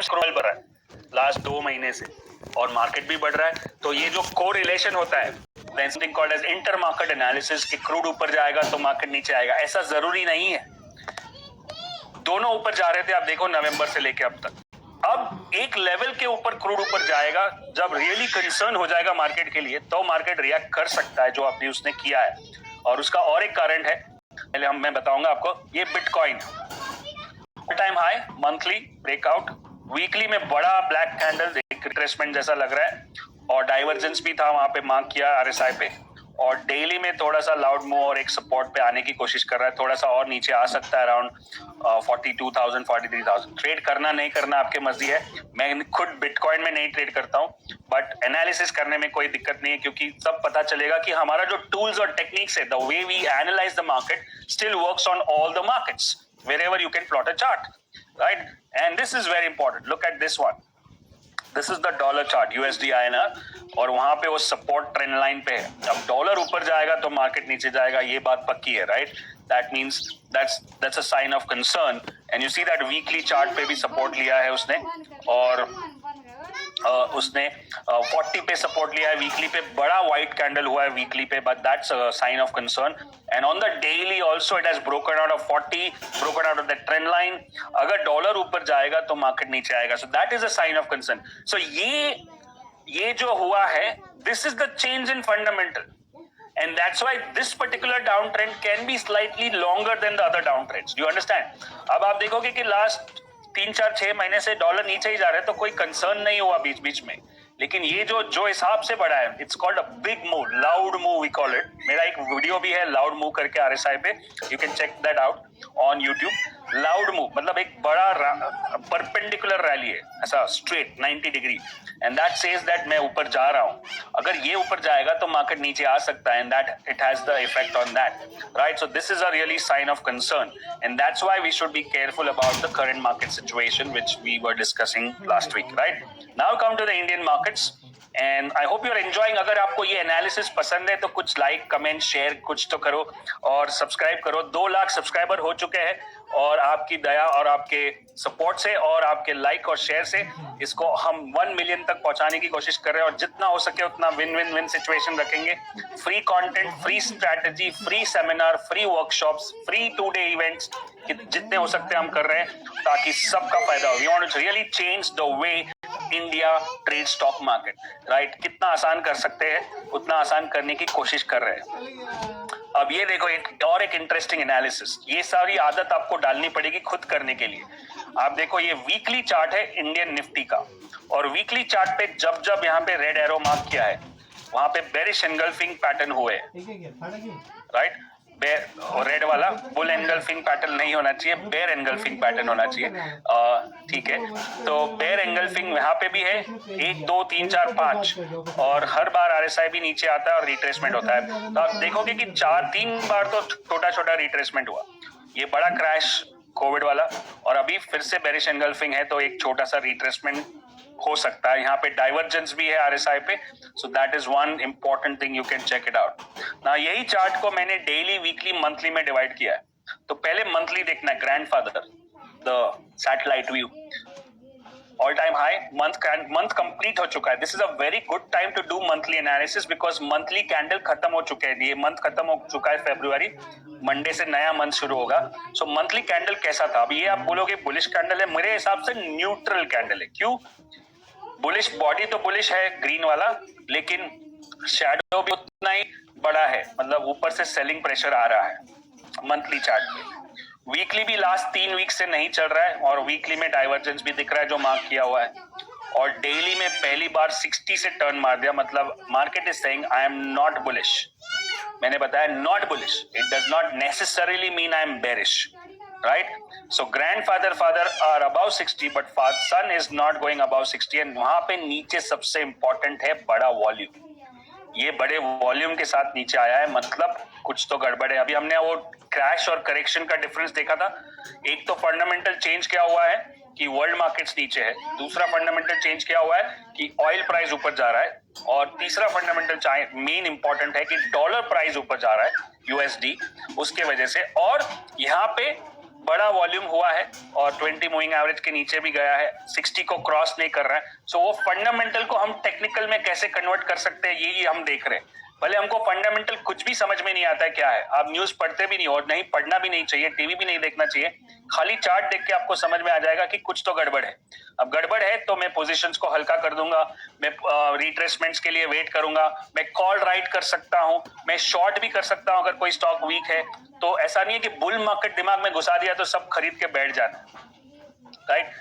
Times crude oil बढ़ रहा है लास्ट 2 महीने से और मार्केट भी बढ़ रहा है। तो ये जो कोरिलेशन होता है something called as inter market analysis कि क्रूड ऊपर जाएगा तो मार्केट नीचे आएगा, ऐसा जरूरी नहीं है। दोनों ऊपर जा रहे थे, आप देखो नवंबर से लेके अब तक। अब एक लेवल के ऊपर क्रूड ऊपर जाएगा, जब रियली कंसर्न हो जाएगा मार्केट के लिए, तो मार्केट रिएक्ट कर सकता है जो अभी उसने किया है। और उसका और एक कारण है, पहले मैं बताऊंगा आपको। ये bitcoin time high, monthly breakout, weekly में बड़ा ब्लैक कैंडल, एक रिट्रेसमेंट जैसा लग रहा है और डाइवर्जेंस भी था वहां पे, मार्क किया आरएसआई पे। और डेली में थोड़ा सा लाउड मूव और एक सपोर्ट पे आने की कोशिश कर रहा है, थोड़ा सा और नीचे आ सकता है अराउंड 42,000 43,000। ट्रेड करना नहीं करना आपके मर्जी है। मैं खुद बिटकॉइन में नहीं ट्रेड करता हूं, बट एनालिसिस करने में कोई दिक्कत नहीं है, क्योंकि सब पता चलेगा कि हमारा जो टूल्स और टेक्निक्स है, the way we analyse the market still works on all the markets wherever you can plot a chart, right? And this is very important. Look at this one. This is the dollar chart, USD INR, और वहां पे वो support trend line पे है। अब dollar ऊपर जाएगा तो मार्केट नीचे जाएगा, ये बात पक्की है, right? That means that's a sign of concern, and you see that weekly chart पे भी सपोर्ट लिया है उसने, और उसने 40 पे सपोर्ट लिया है, वीकली पे बड़ा व्हाइट कैंडल हुआ है वीकली पे, but that's a sign of concern. And on the daily also it has broken out of 40, broken out of the trend line. अगर डॉलर ऊपर जाएगा तो मार्केट नीचे आएगा, so that is a sign of concern. So ये जो हुआ है, this is the change in fundamental, and that's why this particular downtrend can be slightly longer than the other downtrends. Do you understand? अब आप देखोगे कि last 3-4-6 महीने से डॉलर नीचे ही जा रहे हैं, तो कोई कंसर्न नहीं हुआ बीच बीच में। लेकिन ये जो हिसाब से बढ़ा है, it's called a big move, loud move we call it. मेरा एक वीडियो भी है लाउड मूव करके आरएसआई पे, you can check that out on YouTube. Loud move मतलब एक बड़ा परपेंडिकुलर रैली है, ऐसा straight 90 degree, and that says that मैं ऊपर जा रहा हूं। अगर ये ऊपर जाएगा तो मार्केट नीचे आ सकता है, and that it has the effect on that, right? So this is a really sign of concern, and that's why we should be careful about the current market situation which we were discussing last week, right? Now come to the Indian markets, and I hope you are enjoying. अगर आपको ये analysis पसंद है तो कुछ like comment share कुछ तो करो, और सब्सक्राइब करो। 2 लाख सब्सक्राइबर हो चुके हैं, और आपकी दया और आपके सपोर्ट से और आपके लाइक और शेयर से इसको हम 1 मिलियन तक पहुंचाने की कोशिश कर रहे हैं, और जितना हो सके उतना विन विन विन सिचुएशन रखेंगे। Free content, free strategy, free seminar, free workshops, free 2-डे इवेंट्स, जितने हो सकते हम कर रहे हैं ताकि सबका फायदा हो। We want to really change the way India trade stock market, right? कितना आसान कर सकते हैं उतना आसान करने की कोशिश कर रहे हैं। अब ये देखो एक इंटरेस्टिंग एनालिसिस, ये सारी आदत आपको डालनी पड़ेगी खुद करने के लिए। आप देखो ये वीकली चार्ट है इंडियन निफ्टी का, और वीकली चार्ट पे जब यहाँ पे रेड एरो मार्क किया है, वहां पे बेरिश एंगल्फिंग पैटर्न हुए, राइट? रेड वाला बुल एंगल्फिंग पैटर्न नहीं होना चाहिए, बेयर एंगल्फिंग पैटर्न होना चाहिए, ठीक है? तो बेयर एंगल्फिंग यहाँ पे भी है, 1 2 3 4 5, और हर बार आरएसआई भी नीचे आता है और रिट्रेसमेंट होता है। तो आप देखोगे कि 4-3 बार तो छोटा छोटा रिट्रेसमेंट हुआ, ये बड़ा क्रैश कोविड वाला, और अभी फिर से बेरिश एंगल्फिंग है, तो एक छोटा सा रिट्रेसमेंट हो सकता है। यहाँ पे डाइवर्जेंस भी है आरएसआई पे, so that is one important thing, you can check it out. ना यही चार्ट को मैंने डेली, वीकली, मंथली में डिवाइड किया है। तो पहले मंथली देखना है, grandfather, the satellite view, all time high, month complete हो चुका है। This is a very good time to do monthly analysis, because monthly candle खत्म हो चुके हैं। ये मंथ खत्म हो चुका है फरवरी, मंडे से नया मंथ शुरू होगा। सो मंथली कैंडल कैसा था? अब ये आप बोलोगे बुलिश कैंडल है, मेरे हिसाब से न्यूट्रल कैंडल है। क्यों? बुलिश बॉडी तो बुलिश है ग्रीन वाला, लेकिन शैडो भी उतना ही बड़ा है, मतलब ऊपर से सेलिंग प्रेशर आ रहा है मंथली चार्ट में। वीकली भी लास्ट 3 वीक से नहीं चल रहा है, और वीकली में डाइवर्जेंस भी दिख रहा है जो मार्क किया हुआ है, और डेली में पहली बार 60 से टर्न मार दिया। मतलब market is saying I am not bullish. मैंने बताया not bullish, it does not necessarily mean I am bearish, right? So grandfather father are above 60, but son is not going above 60, and वहां पे नीचे सबसे important है बड़ा volume. ये बड़े वॉल्यूम के साथ नीचे आया है, मतलब कुछ तो गड़बड़ है। अभी हमने वो क्रैश और करेक्शन का डिफरेंस देखा था। एक तो फंडामेंटल चेंज क्या हुआ है कि वर्ल्ड मार्केट्स नीचे है, दूसरा फंडामेंटल चेंज क्या हुआ है कि ऑयल प्राइस ऊपर जा रहा है, और तीसरा फंडामेंटल मेन इंपॉर्टेंट है कि डॉलर प्राइस ऊपर जा रहा है, यूएसडी, उसके वजह से। और यहाँ पे बड़ा वॉल्यूम हुआ है और 20 मूविंग एवरेज के नीचे भी गया है, 60 को क्रॉस नहीं कर रहा है। सो वो फंडामेंटल को हम टेक्निकल में कैसे कन्वर्ट कर सकते हैं यही हम देख रहे हैं। भले हमको फंडामेंटल कुछ भी समझ में नहीं आता है क्या है, आप न्यूज पढ़ते भी नहीं और नहीं पढ़ना भी नहीं चाहिए, टीवी भी नहीं देखना चाहिए, खाली चार्ट देख के आपको समझ में आ जाएगा कि कुछ तो गड़बड़ है। अब गड़बड़ है तो मैं पोजीशंस को हल्का कर दूंगा, मैं रिट्रेसमेंट्स के लिए वेट करूंगा, मैं कॉल राइट कर सकता हूं, मैं शॉर्ट भी कर सकता हूं अगर कोई स्टॉक वीक है। तो ऐसा नहीं है कि बुल मार्केट दिमाग में घुसा दिया तो सब खरीद के बैठ जाना, right?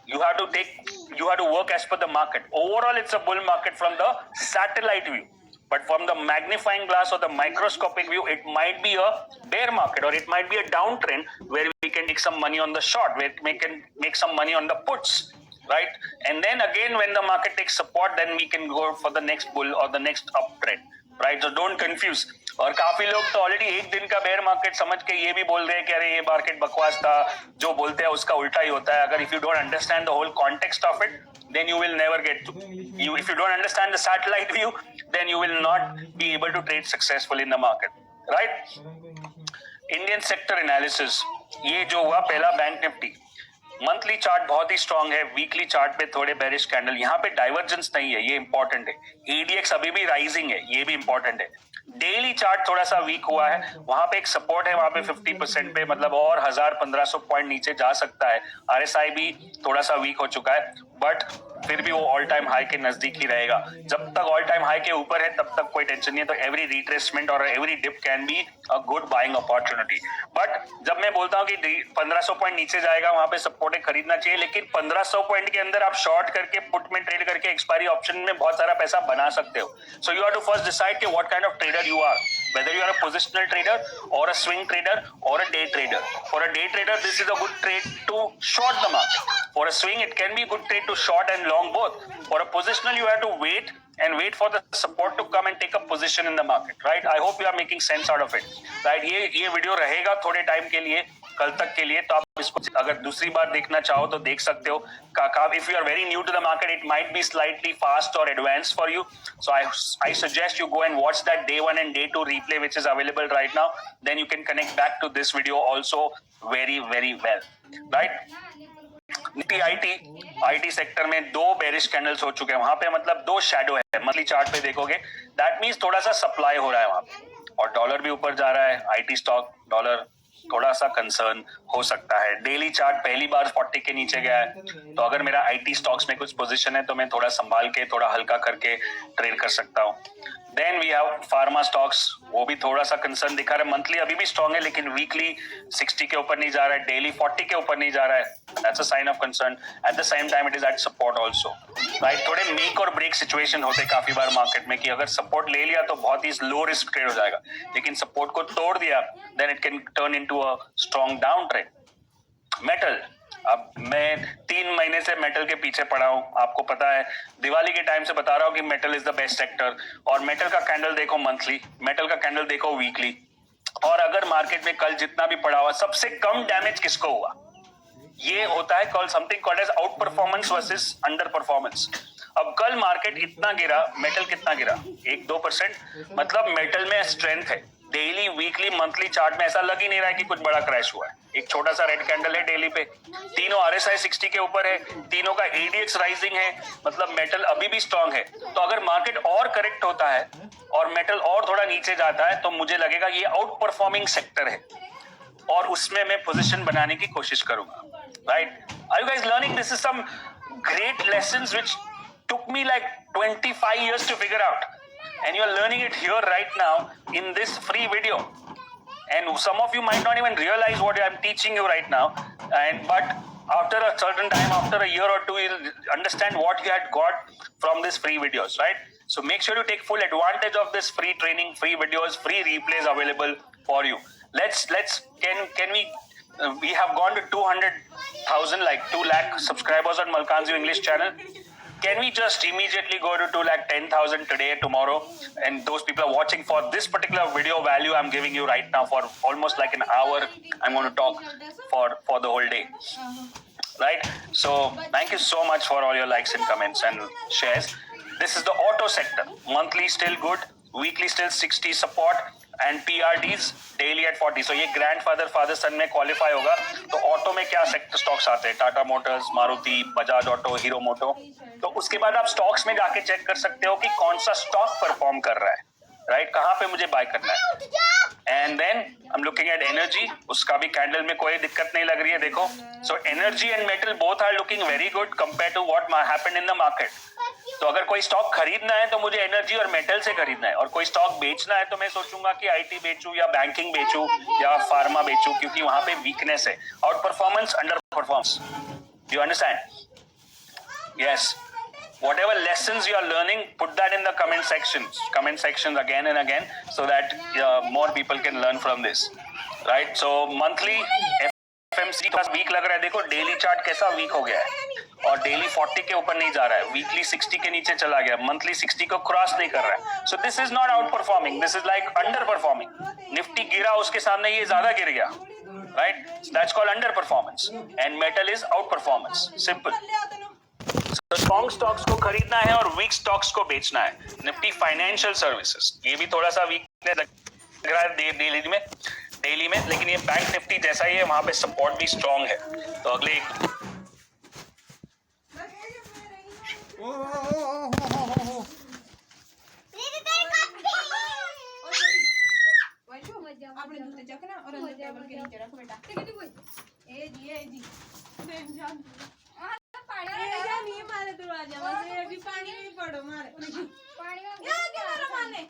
You have to work as per the market. Overall, it's a bull market from the satellite view. But from the magnifying glass or the microscopic view, it might be a bear market or it might be a downtrend where we can make some money on the short, where we can make some money on the puts, right? And then again, when the market takes support, then we can go for the next bull or the next uptrend, right? So don't confuse. और काफी लोग तो already एक दिन का bear market समझ के ये भी बोल रहे हैं कि अरे ये मार्केट बकवास था, जो बोलते हैं उसका उल्टा ही होता है। अगर if you don't understand the whole context of it, then you will never get to you. If you don't understand the satellite view, then you will not be able to trade successfully in the market, right? Indian sector analysis, ये जो हुआ पहला bank Nifty, monthly chart बहुत ही strong है, weekly chart पे थोड़े bearish candle, यहाँ पे डाइवर्जेंस नहीं है, ये इंपॉर्टेंट है। एडीएक्स अभी भी राइजिंग है, ये भी इंपॉर्टेंट है। डेली चार्ट थोड़ा सा वीक हुआ है, वहां पे एक सपोर्ट है, वहां पे 50% पे, मतलब और 1000-1500 पॉइंट नीचे जा सकता है। आरएसआई भी थोड़ा सा वीक हो चुका है, बट फिर भी वो ऑल टाइम हाई के नजदीक ही रहेगा। जब तक ऑल टाइम हाई के ऊपर है तब तक कोई टेंशन नहीं है। तो एवरी रिट्रेसमेंट और every dip can be a good buying opportunity. But जब मैं बोलता हूँ कि 1500 पॉइंट नीचे जाएगा, वहां पे सपोर्ट है, खरीदना चाहिए, लेकिन 1500 पॉइंट के अंदर आप शॉर्ट करके पुट में ट्रेड करके एक्सपायरी ऑप्शन में बहुत सारा पैसा बना सकते हो। So you have to first decide कि what kind of trader you are, whether you are a positional trader or a swing trader or a day trader. For a day trader, this is a good trade to short the market. For a swing, it can be a good trade to short and long both. For a positional, you have to wait for the support to come and take a position in the market, right? I hope you are making sense out of it, right? ये video रहेगा थोड़े time के लिए, कल तक के लिए, तो आप इसको अगर दूसरी बार देखना चाहो तो देख सकते हो। If you are very new to the market, it might be slightly fast or advanced for you. So I suggest you go and watch that day 1 and day 2 replay, which is available right now. Then you can connect back to this video also very, very well, right? Nifty IT sector में 2 bearish candles हो चुके हैं, वहां पे मतलब 2 shadow है। Monthly chart पे देखोगे, दैट मींस थोड़ा सा सप्लाई हो रहा है वहां पे, और डॉलर भी ऊपर जा रहा है। आईटी स्टॉक डॉलर थोड़ा सा कंसर्न हो सकता है। डेली चार्ट पहली बार 40 के नीचे गया है, तो अगर मेरा आईटी स्टॉक्स में कुछ पोजीशन है तो मैं थोड़ा संभाल के, थोड़ा हल्का करके ट्रेड कर सकता हूँ। Then we have pharma stocks, वो भी थोड़ा सा कंसर्न दिखा रहा है। मंथली अभी भी स्ट्रांग है, लेकिन वीकली 60 के ऊपर नहीं जा रहा है, डेली 40 के ऊपर नहीं जा रहा है। That's a sign of concern. At the same time it is at support also, right? थोड़े मेक और ब्रेक सिचुएशन होते काफी बार मार्केट में, कि अगर सपोर्ट ले लिया तो बहुत ही लो रिस्क ट्रेड हो जाएगा, लेकिन सपोर्ट को तोड़ दिया then it can turn into a strong down trend. Metal, अब मैं 3 महीने से मेटल के पीछे पड़ा हूं, आपको पता है, दिवाली के टाइम से बता रहा हूं कि metal is the best sector. और मेटल का कैंडल देखो मंथली, मेटल का कैंडल देखो वीकली, और अगर मार्केट में कल जितना भी पड़ा हुआ, सबसे कम डैमेज किसको हुआ? ये होता है call something called edge out performance versus under performance. अब कल मार्केट इतना गिरा, मेटल कितना गिरा? 1-2%, मतलब मेटल में स्ट्रेंथ है। डेली, वीकली, मंथली चार्ट में ऐसा लग ही नहीं रहा है कि कुछ बड़ा क्रैश हुआ है। एक छोटा सा रेड कैंडल है डेली पे, तीनों आरएसआई 60 के ऊपर है, तीनों का एडीएक्स राइजिंग है, मतलब मेटल अभी भी स्ट्रांग है। तो अगर मार्केट और करेक्ट होता है और मेटल और थोड़ा नीचे जाता है, तो मुझे लगेगा ये आउट परफॉर्मिंग सेक्टर है, और उसमें मैं पोजीशन बनाने की कोशिश करूंगा, right? Are you guys learning? This is some great lessons which took me like 25 years to figure out, and you are learning it here right now in this free video. And some of you might not even realize what I'm teaching you right now, but after a certain time, after a year or two, you'll understand what you had got from these free videos, right? So make sure you take full advantage of this free training, free videos, free replays available for you. Can we have gone to 200,000, like 2 lakh subscribers on Malkanzu English channel. Can we just immediately go to 210,000 today, tomorrow? And those people are watching for this particular video value I'm giving you right now for almost like an hour. I'm going to talk for the whole day, right? So thank you so much for all your likes and comments and shares. This is the auto sector. Monthly still good, weekly still 60 support, and PRDs daily at 40. So ये grandfather father सन में qualify होगा. तो auto में क्या sector stocks आते हैं? Tata Motors, Maruti, Bajaj Auto, Hero Moto. तो उसके बाद आप स्टॉक्स में जाके चेक कर सकते हो कि कौन सा स्टॉक परफॉर्म कर रहा है, राइट? कहाँ पे मुझे बाय करना है. And then I am looking at energy. उसका भी कैंडल में कोई दिक्कत नहीं लग रही है, देखो. So energy and metal both are looking very good compare to what happened in the market. तो अगर कोई स्टॉक खरीदना है तो मुझे एनर्जी और मेटल से खरीदना है, और कोई स्टॉक बेचना है तो मैं सोचूंगा कि IT बेचूं या बैंकिंग बेचूं या फार्मा बेचूं, क्योंकि वहां पे वीकनेस है. Out performance, under performance, you understand? Yes. Whatever lessons you are learning, put that in the comment sections again and again, so that more people can learn from this, right? So monthly FMC का week लग रहा है, देखो daily chart कैसा week हो गया है, और डेली 40 के ऊपर नहीं जा रहा है, वीकली 60 के नीचे चला गया, मंथली 60 को क्रॉस नहीं कर रहा है. सो this is not out performing, this is like under performing. Nifty गिरा, उसके सामने ये ज्यादा गिर गया, right? That's called under performance, and metal is out performance. Simple. तो स्ट्रॉन्ग स्टॉक्स को खरीदना है और वीक स्टॉक्स को बेचना है. निफ्टी फाइनेंशियल सर्विसेज, ये भी थोड़ा सा वीकनेस लग रहा है डेली में, लेकिन ये बैंक निफ्टी जैसा ही है, वहां पे सपोर्ट भी स्ट्रॉन्ग है. तो अगले આપણે દૂધ ચકના और अंदर टेबल के नीचे रख बेटा. ए जी पानी नहीं मारे दरवाजा में, अभी पानी नहीं पड़ो मारे. पानी में क्या माने